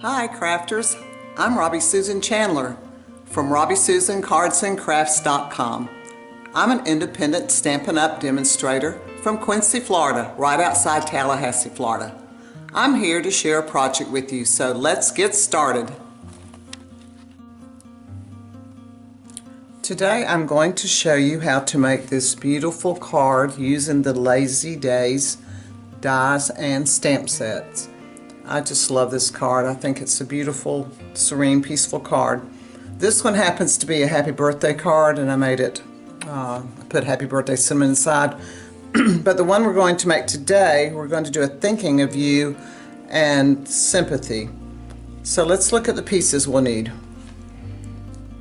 Hi crafters, I'm Robbie Susan Chandler from RobbieSusanCardsandCrafts.com. I'm an independent Stampin' Up! Demonstrator from Quincy, Florida, right outside Tallahassee, Florida. I'm here to share a project with you, so let's get started. Today I'm going to show you how to make this beautiful card using the Lazy Days dies and stamp sets. I just love this card. I think it's a beautiful, serene, peaceful card. This one happens to be a happy birthday card, and I made it, I put happy birthday sentiment inside. But the one we're going to make today, we're going to do a thinking of you and sympathy. So let's look at the pieces we'll need.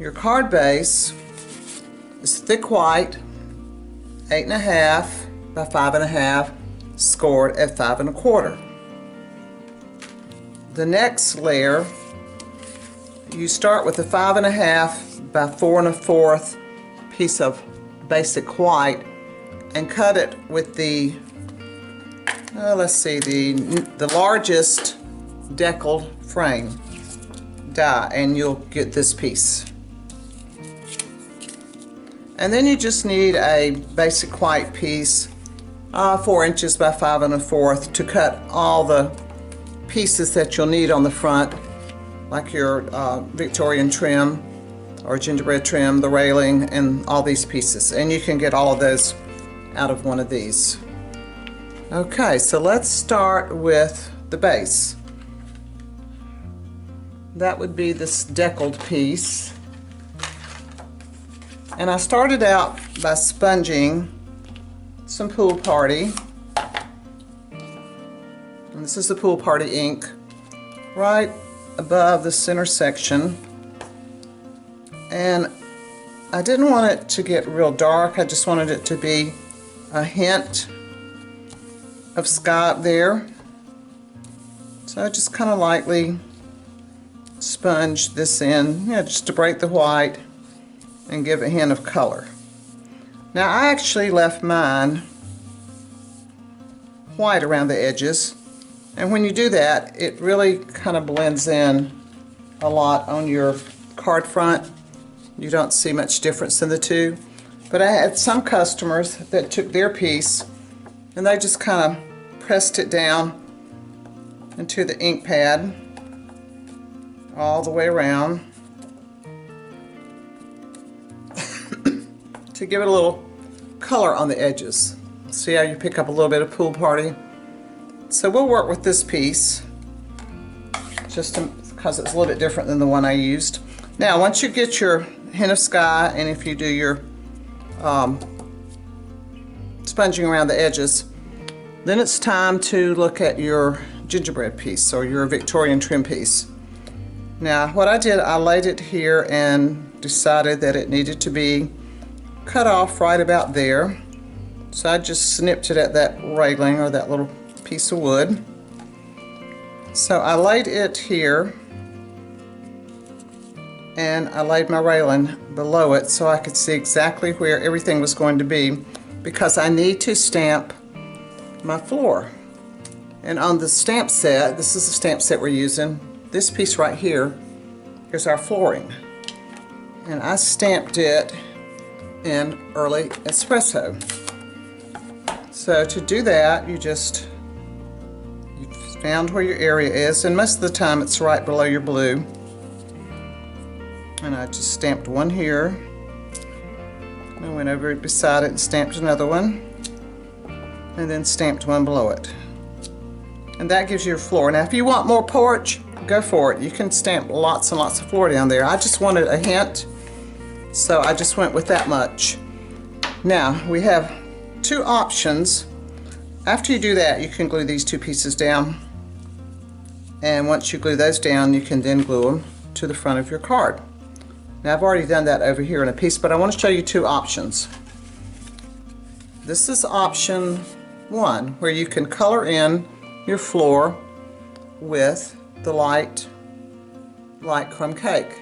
Your card base is thick white, 8.5 by 5.5, scored at 5 1/4. The next layer, you start with a 5.5 by 4 1/4 piece of basic white and cut it with the, the largest deckled frame die, and you'll get this piece. And then you just need a basic white piece, 4 inches by 5 1/4, to cut all the pieces that you'll need on the front, like your Victorian trim or gingerbread trim, the railing, and all these pieces. And you can get all of those out of one of these. Okay, so let's start with the base. That would be this deckled piece. And I started out by sponging some Pool Party. And this is the Pool Party ink right above the center section. And I didn't want it to get real dark. I just wanted it to be a hint of sky up there. So I just kind of lightly sponged this in, just to break the white and give a hint of color. Now I actually left mine white around the edges, and when you do that, it really kind of blends in a lot on your card front. You don't see much difference in the two. But I had some customers that took their piece and they just kind of pressed it down into the ink pad all the way around to give it a little color on the edges. See how you pick up a little bit of Pool Party? So we'll work with this piece just because it's a little bit different than the one I used. Now once you get your hint of sky, and if you do your sponging around the edges, then it's time to look at your gingerbread piece or your Victorian trim piece. Now what I did, I laid it here and decided that it needed to be cut off right about there. So I just snipped it at that railing or that little piece of wood. So I laid it here and I laid my railing below it so I could see exactly where everything was going to be, because I need to stamp my floor. And on the stamp set, this is the stamp set we're using, this piece right here is our flooring. And I stamped it in early espresso. So to do that, you found where your area is, and most of the time it's right below your blue. And I just stamped one here. I went over beside it and stamped another one, and then stamped one below it. And that gives you your floor. Now if you want more porch, go for it. You can stamp lots and lots of floor down there. I just wanted a hint, so I just went with that much. Now we have two options. After you do that, you can glue these two pieces down, and once you glue those down, you can then glue them to the front of your card. Now I've already done that over here in a piece, but I want to show you two options. This is option one, where you can color in your floor with the light crumb cake.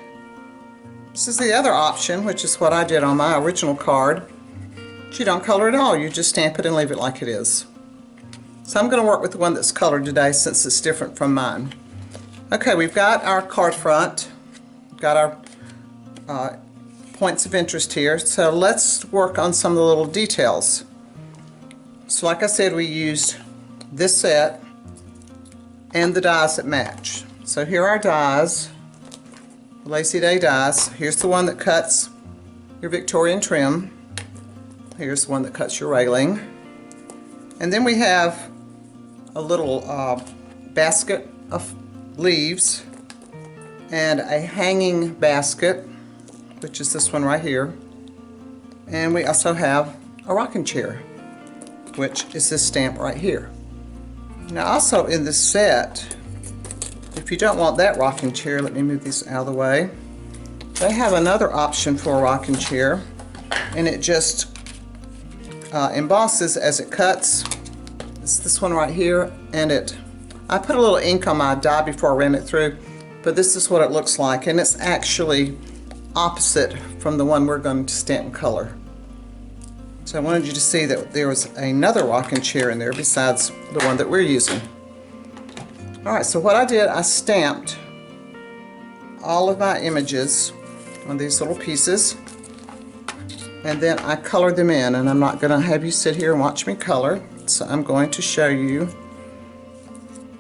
This is the other option, which is what I did on my original card. You don't color at all, you just stamp it and leave it like it is. So I'm going to work with the one that's colored today since it's different from mine. Okay, we've got our card front, got our points of interest here, so let's work on some of the little details. So like I said, we used this set and the dies that match. So here are our dies, Lazy Day dies. Here's the one that cuts your Victorian trim. Here's the one that cuts your railing. And then we have a little basket of leaves and a hanging basket, which is this one right here. And we also have a rocking chair, which is this stamp right here. Now also in this set, if you don't want that rocking chair, let me move these out of the way. They have another option for a rocking chair, and it just embosses as it cuts. It's this one right here, and I put a little ink on my die before I ran it through, but this is what it looks like, and it's actually opposite from the one we're going to stamp in color. So I wanted you to see that there was another rocking chair in there besides the one that we're using. Alright, so what I did, I stamped all of my images on these little pieces, and then I colored them in, and I'm not going to have you sit here and watch me color, so I'm going to show you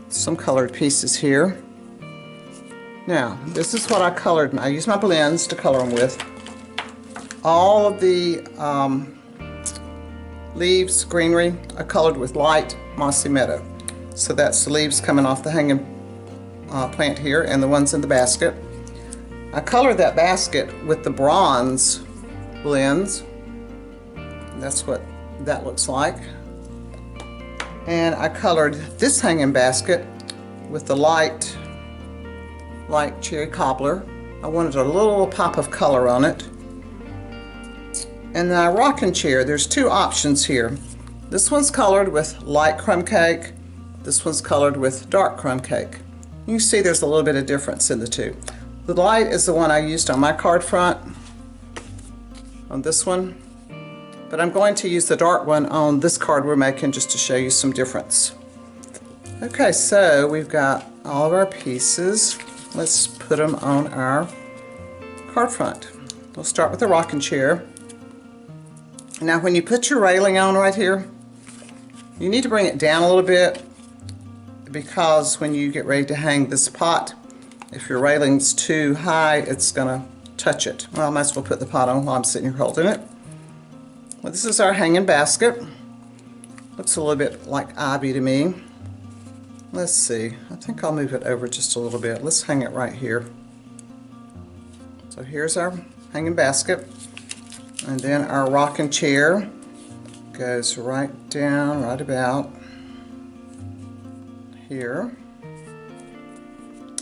some colored pieces here. Now, this is what I colored. I used my blends to color them with. All of the leaves, greenery, I colored with light mossy meadow. So that's the leaves coming off the hanging plant here and the ones in the basket. I colored that basket with the bronze blends. That's what that looks like. And I colored this hanging basket with the light cherry cobbler. I wanted a little pop of color on it. And the rocking chair, there's two options here. This one's colored with light crumb cake. This one's colored with dark crumb cake. You can see there's a little bit of difference in the two. The light is the one I used on my card front, on this one. But I'm going to use the dark one on this card we're making just to show you some difference. Okay, so we've got all of our pieces. Let's put them on our card front. We'll start with the rocking chair. Now when you put your railing on right here, you need to bring it down a little bit, because when you get ready to hang this pot, if your railing's too high, it's gonna touch it. Well, I might as well put the pot on while I'm sitting here holding it. Well, this is our hanging basket. Looks a little bit like ivy to me. Let's see, I think I'll move it over just a little bit. Let's hang it right here. So here's our hanging basket. And then our rocking chair goes right down, right about here.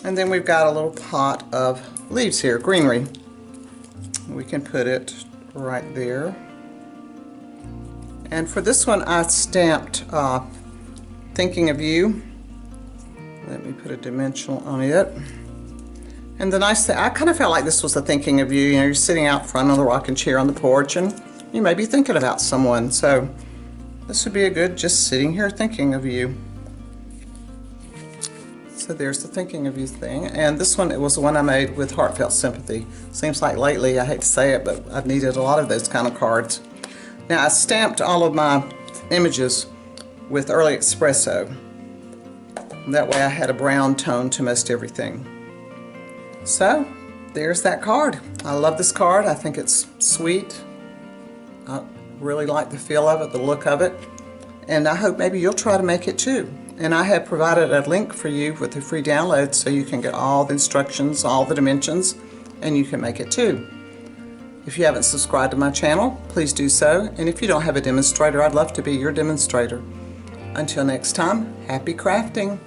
And then we've got a little pot of leaves here, greenery. We can put it right there. And for this one I stamped Thinking of You. Let me put a dimensional on it. And the nice thing, I kind of felt like this was a thinking of you. You know, you're sitting out front on the rocking chair on the porch and you may be thinking about someone. So this would be a good just sitting here thinking of you. So there's the thinking of you thing. And this one, it was the one I made with heartfelt sympathy. Seems like lately, I hate to say it, but I've needed a lot of those kind of cards. Now I stamped all of my images with Early Espresso. That way I had a brown tone to most everything. So there's that card. I love this card. I think it's sweet. I really like the feel of it, the look of it. And I hope maybe you'll try to make it too. And I have provided a link for you with a free download so you can get all the instructions, all the dimensions, and you can make it too. If you haven't subscribed to my channel, please do so. And if you don't have a demonstrator, I'd love to be your demonstrator. Until next time, happy crafting.